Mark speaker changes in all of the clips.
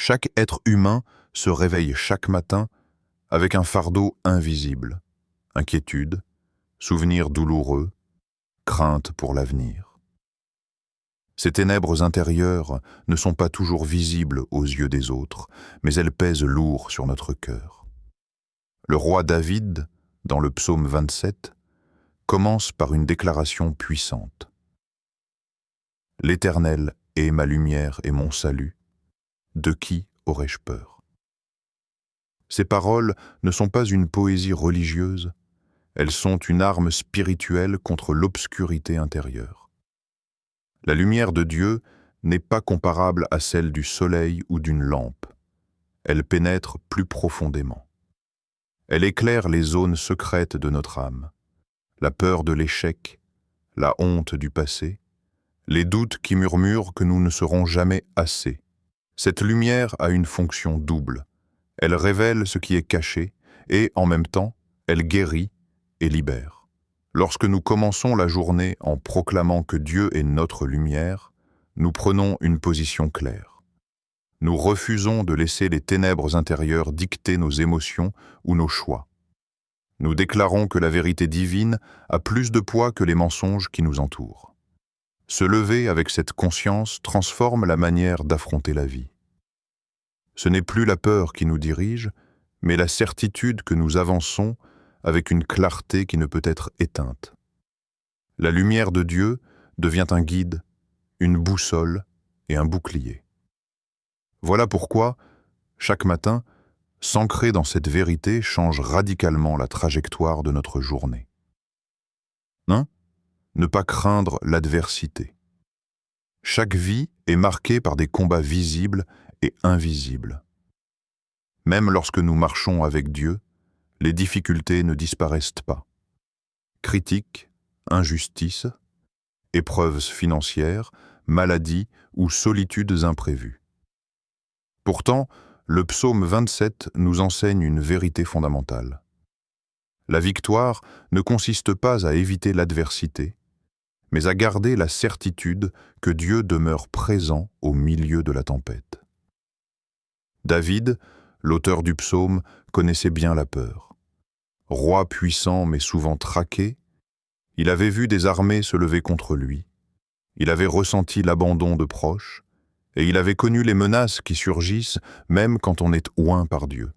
Speaker 1: Chaque être humain se réveille chaque matin avec un fardeau invisible, inquiétude, souvenirs douloureux, crainte pour l'avenir. Ces ténèbres intérieures ne sont pas toujours visibles aux yeux des autres, mais elles pèsent lourd sur notre cœur. Le roi David, dans le psaume 27, commence par une déclaration puissante. « L'Éternel est ma lumière et mon salut. De qui aurais-je peur ?» Ces paroles ne sont pas une poésie religieuse, elles sont une arme spirituelle contre l'obscurité intérieure. La lumière de Dieu n'est pas comparable à celle du soleil ou d'une lampe. Elle pénètre plus profondément. Elle éclaire les zones secrètes de notre âme, la peur de l'échec, la honte du passé, les doutes qui murmurent que nous ne serons jamais assez. Cette lumière a une fonction double. Elle révèle ce qui est caché et, en même temps, elle guérit et libère. Lorsque nous commençons la journée en proclamant que Dieu est notre lumière, nous prenons une position claire. Nous refusons de laisser les ténèbres intérieures dicter nos émotions ou nos choix. Nous déclarons que la vérité divine a plus de poids que les mensonges qui nous entourent. Se lever avec cette conscience transforme la manière d'affronter la vie. Ce n'est plus la peur qui nous dirige, mais la certitude que nous avançons avec une clarté qui ne peut être éteinte. La lumière de Dieu devient un guide, une boussole et un bouclier. Voilà pourquoi, chaque matin, s'ancrer dans cette vérité change radicalement la trajectoire de notre journée. 1. Ne pas craindre l'adversité. Chaque vie est marquée par des combats visibles et invisibles. Même lorsque nous marchons avec Dieu, les difficultés ne disparaissent pas. Critiques, injustices, épreuves financières, maladies ou solitudes imprévues. Pourtant, le psaume 27 nous enseigne une vérité fondamentale. La victoire ne consiste pas à éviter l'adversité, mais à garder la certitude que Dieu demeure présent au milieu de la tempête. David, l'auteur du psaume, connaissait bien la peur. Roi puissant mais souvent traqué, il avait vu des armées se lever contre lui, il avait ressenti l'abandon de proches, et il avait connu les menaces qui surgissent même quand on est oint par Dieu.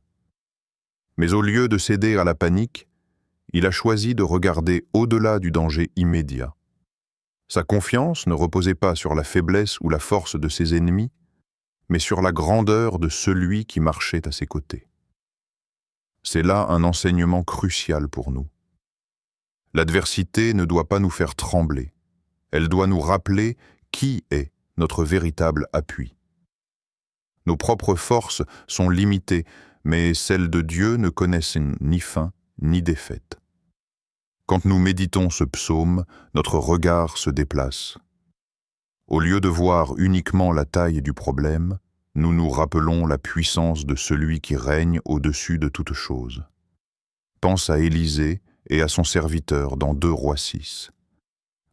Speaker 1: Mais au lieu de céder à la panique, il a choisi de regarder au-delà du danger immédiat. Sa confiance ne reposait pas sur la faiblesse ou la force de ses ennemis, mais sur la grandeur de celui qui marchait à ses côtés. C'est là un enseignement crucial pour nous. L'adversité ne doit pas nous faire trembler. Elle doit nous rappeler qui est notre véritable appui. Nos propres forces sont limitées, mais celles de Dieu ne connaissent ni fin ni défaite. Quand nous méditons ce psaume, notre regard se déplace. Au lieu de voir uniquement la taille du problème, nous nous rappelons la puissance de celui qui règne au-dessus de toute chose. Pense à Élisée et à son serviteur dans 2 Rois 6.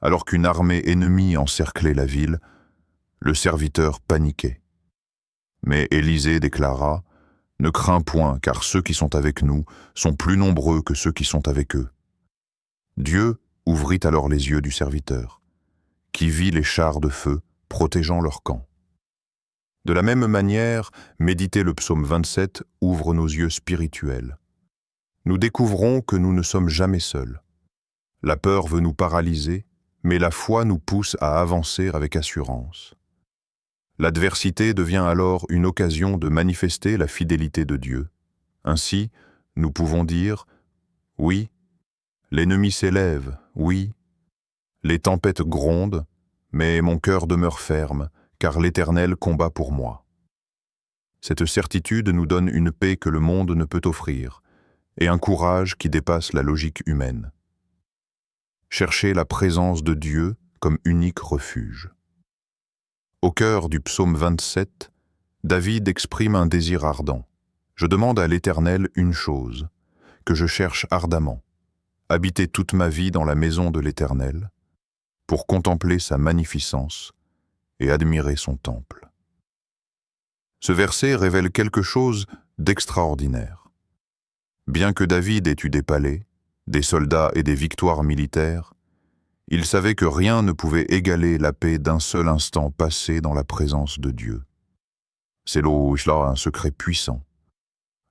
Speaker 1: Alors qu'une armée ennemie encerclait la ville, le serviteur paniquait. Mais Élisée déclara « Ne crains point, car ceux qui sont avec nous sont plus nombreux que ceux qui sont avec eux. » Dieu ouvrit alors les yeux du serviteur, qui vit les chars de feu protégeant leur camp. De la même manière, méditer le psaume 27 ouvre nos yeux spirituels. Nous découvrons que nous ne sommes jamais seuls. La peur veut nous paralyser, mais la foi nous pousse à avancer avec assurance. L'adversité devient alors une occasion de manifester la fidélité de Dieu. Ainsi, nous pouvons dire « Oui, l'ennemi s'élève, oui, les tempêtes grondent, mais mon cœur demeure ferme, car l'Éternel combat pour moi. » Cette certitude nous donne une paix que le monde ne peut offrir, et un courage qui dépasse la logique humaine. Cherchez la présence de Dieu comme unique refuge. Au cœur du psaume 27, David exprime un désir ardent. « Je demande à l'Éternel une chose, que je cherche ardemment, habiter toute ma vie dans la maison de l'Éternel, pour contempler sa magnificence et admirer son temple. » Ce verset révèle quelque chose d'extraordinaire. Bien que David ait eu des palais, des soldats et des victoires militaires, il savait que rien ne pouvait égaler la paix d'un seul instant passé dans la présence de Dieu. C'est là un secret puissant.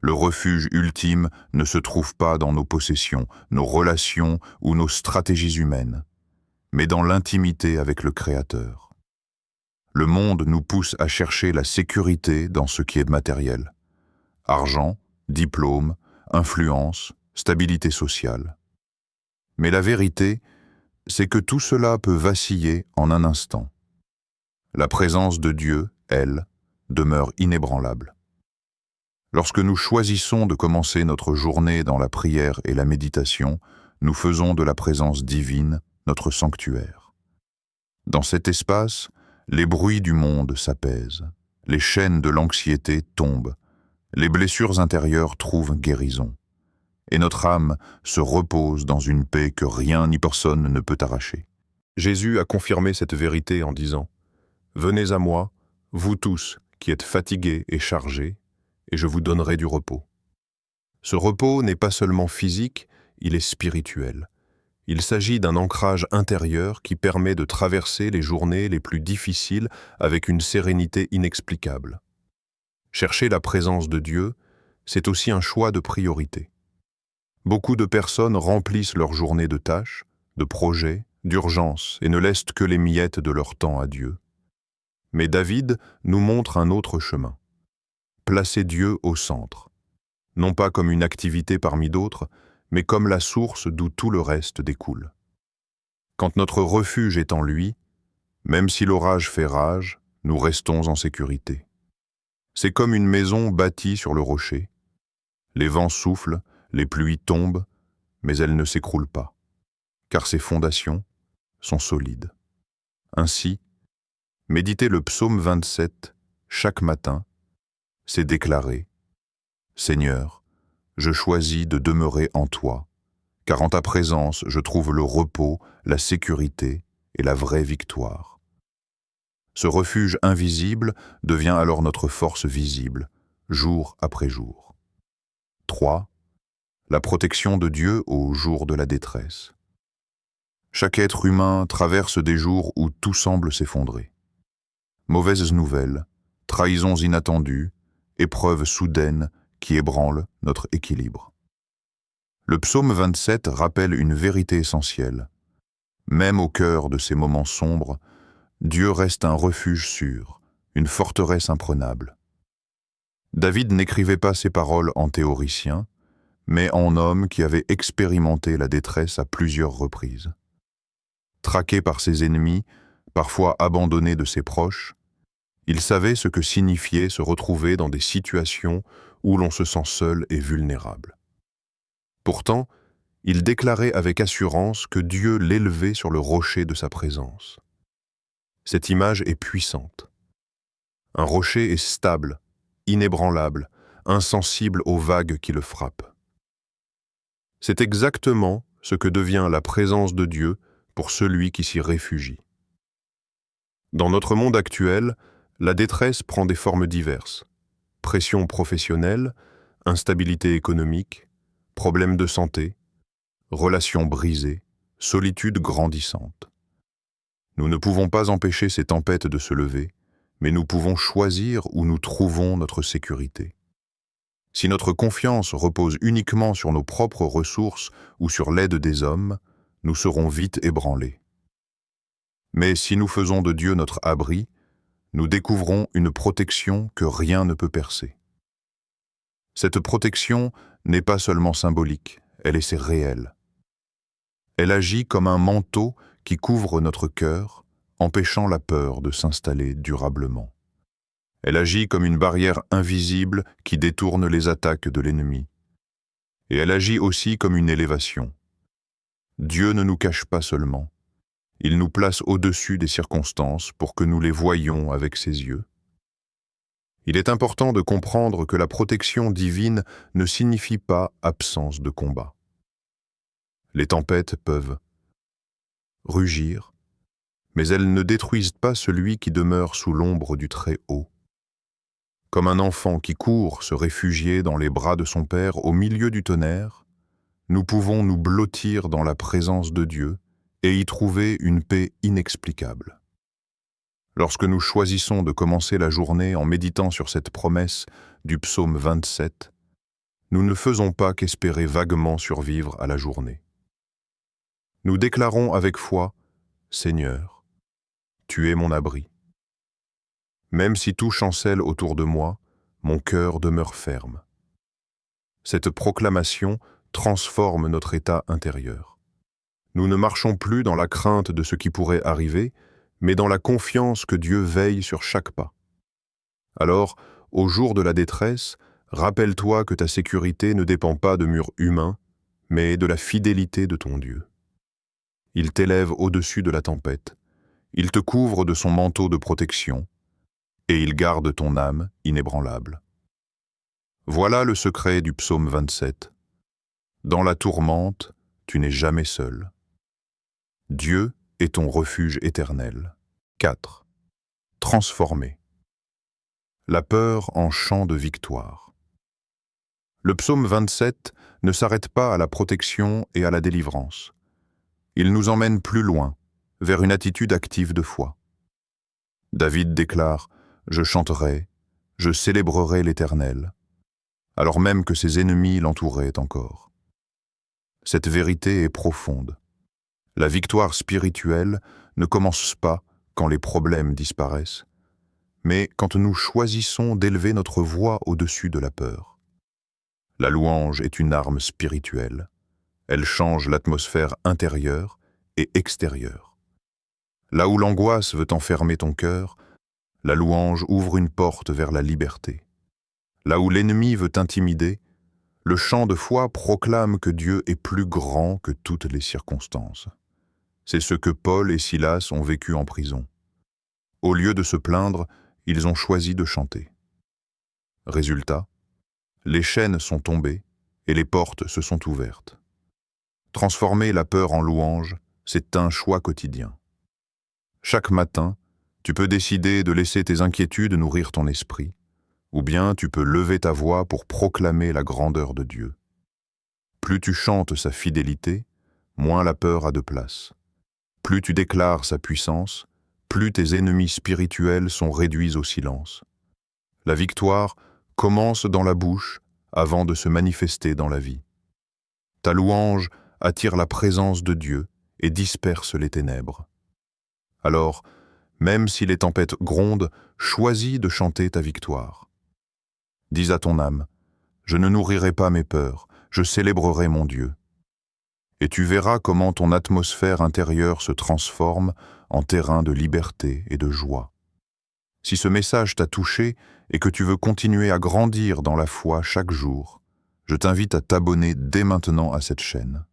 Speaker 1: Le refuge ultime ne se trouve pas dans nos possessions, nos relations ou nos stratégies humaines, mais dans l'intimité avec le Créateur. Le monde nous pousse à chercher la sécurité dans ce qui est matériel. Argent, diplôme, influence, stabilité sociale. Mais la vérité, c'est que tout cela peut vaciller en un instant. La présence de Dieu, elle, demeure inébranlable. Lorsque nous choisissons de commencer notre journée dans la prière et la méditation, nous faisons de la présence divine notre sanctuaire. Dans cet espace, les bruits du monde s'apaisent, les chaînes de l'anxiété tombent, les blessures intérieures trouvent guérison, et notre âme se repose dans une paix que rien ni personne ne peut arracher.
Speaker 2: Jésus a confirmé cette vérité en disant « Venez à moi, vous tous qui êtes fatigués et chargés, et je vous donnerai du repos. » Ce repos n'est pas seulement physique, il est spirituel. Il s'agit d'un ancrage intérieur qui permet de traverser les journées les plus difficiles avec une sérénité inexplicable. Chercher la présence de Dieu, c'est aussi un choix de priorité. Beaucoup de personnes remplissent leur journée de tâches, de projets, d'urgences et ne laissent que les miettes de leur temps à Dieu. Mais David nous montre un autre chemin. Placer Dieu au centre, non pas comme une activité parmi d'autres, mais comme la source d'où tout le reste découle. Quand notre refuge est en lui, même si l'orage fait rage, nous restons en sécurité. C'est comme une maison bâtie sur le rocher. Les vents soufflent, les pluies tombent, mais elles ne s'écroulent pas, car ses fondations sont solides. Ainsi, méditer le psaume 27 chaque matin, c'est déclarer « Seigneur, je choisis de demeurer en toi, car en ta présence je trouve le repos, la sécurité et la vraie victoire. » Ce refuge invisible devient alors notre force visible, jour après jour. 3. La protection de Dieu au jour de la détresse. Chaque être humain traverse des jours où tout semble s'effondrer. Mauvaises nouvelles, trahisons inattendues, épreuves soudaines qui ébranlent notre équilibre. Le psaume 27 rappelle une vérité essentielle. Même au cœur de ces moments sombres, Dieu reste un refuge sûr, une forteresse imprenable. David n'écrivait pas ces paroles en théoricien, mais en homme qui avait expérimenté la détresse à plusieurs reprises. Traqué par ses ennemis, parfois abandonné de ses proches, il savait ce que signifiait se retrouver dans des situations où l'on se sent seul et vulnérable. Pourtant, il déclarait avec assurance que Dieu l'élevait sur le rocher de sa présence. Cette image est puissante. Un rocher est stable, inébranlable, insensible aux vagues qui le frappent. C'est exactement ce que devient la présence de Dieu pour celui qui s'y réfugie. Dans notre monde actuel, la détresse prend des formes diverses. Pression professionnelle, instabilité économique, problèmes de santé, relations brisées, solitude grandissante. Nous ne pouvons pas empêcher ces tempêtes de se lever, mais nous pouvons choisir où nous trouvons notre sécurité. Si notre confiance repose uniquement sur nos propres ressources ou sur l'aide des hommes, nous serons vite ébranlés. Mais si nous faisons de Dieu notre abri, nous découvrons une protection que rien ne peut percer. Cette protection n'est pas seulement symbolique, elle est réelle. Elle agit comme un manteau qui couvre notre cœur, empêchant la peur de s'installer durablement. Elle agit comme une barrière invisible qui détourne les attaques de l'ennemi. Et elle agit aussi comme une élévation. Dieu ne nous cache pas seulement, il nous place au-dessus des circonstances pour que nous les voyions avec ses yeux. Il est important de comprendre que la protection divine ne signifie pas absence de combat. Les tempêtes peuvent rugir, mais elles ne détruisent pas celui qui demeure sous l'ombre du Très-Haut. Comme un enfant qui court se réfugier dans les bras de son Père au milieu du tonnerre, nous pouvons nous blottir dans la présence de Dieu et y trouver une paix inexplicable. Lorsque nous choisissons de commencer la journée en méditant sur cette promesse du psaume 27, nous ne faisons pas qu'espérer vaguement survivre à la journée. Nous déclarons avec foi, « Seigneur, tu es mon abri. Même si tout chancelle autour de moi, mon cœur demeure ferme. » Cette proclamation transforme notre état intérieur. Nous ne marchons plus dans la crainte de ce qui pourrait arriver, mais dans la confiance que Dieu veille sur chaque pas. Alors, au jour de la détresse, rappelle-toi que ta sécurité ne dépend pas de murs humains, mais de la fidélité de ton Dieu. Il t'élève au-dessus de la tempête, il te couvre de son manteau de protection, et il garde ton âme inébranlable. Voilà le secret du psaume 27. Dans la tourmente, tu n'es jamais seul. Dieu est ton refuge éternel. 4. Transformé. La peur en chant de victoire. Le psaume 27 ne s'arrête pas à la protection et à la délivrance. Il nous emmène plus loin, vers une attitude active de foi. David déclare « Je chanterai, je célébrerai l'Éternel », alors même que ses ennemis l'entouraient encore. Cette vérité est profonde. La victoire spirituelle ne commence pas quand les problèmes disparaissent, mais quand nous choisissons d'élever notre voix au-dessus de la peur. La louange est une arme spirituelle. Elle change l'atmosphère intérieure et extérieure. Là où l'angoisse veut enfermer ton cœur, la louange ouvre une porte vers la liberté. Là où l'ennemi veut t'intimider, le chant de foi proclame que Dieu est plus grand que toutes les circonstances. C'est ce que Paul et Silas ont vécu en prison. Au lieu de se plaindre, ils ont choisi de chanter. Résultat, les chaînes sont tombées et les portes se sont ouvertes. Transformer la peur en louange, c'est un choix quotidien. Chaque matin, tu peux décider de laisser tes inquiétudes nourrir ton esprit, ou bien tu peux lever ta voix pour proclamer la grandeur de Dieu. Plus tu chantes sa fidélité, moins la peur a de place. Plus tu déclares sa puissance, plus tes ennemis spirituels sont réduits au silence. La victoire commence dans la bouche avant de se manifester dans la vie. Ta louange attire la présence de Dieu et disperse les ténèbres. Alors, même si les tempêtes grondent, choisis de chanter ta victoire. Dis à ton âme, « Je ne nourrirai pas mes peurs, je célébrerai mon Dieu. » Et tu verras comment ton atmosphère intérieure se transforme en terrain de liberté et de joie. Si ce message t'a touché et que tu veux continuer à grandir dans la foi chaque jour, je t'invite à t'abonner dès maintenant à cette chaîne.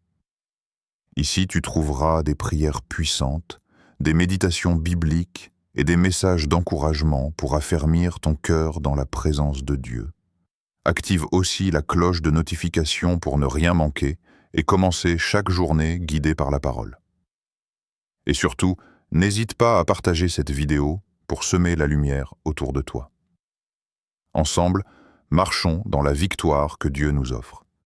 Speaker 2: Ici, tu trouveras des prières puissantes, des méditations bibliques et des messages d'encouragement pour affermir ton cœur dans la présence de Dieu. Active aussi la cloche de notification pour ne rien manquer et commencer chaque journée guidée par la parole. Et surtout, n'hésite pas à partager cette vidéo pour semer la lumière autour de toi. Ensemble, marchons dans la victoire que Dieu nous offre.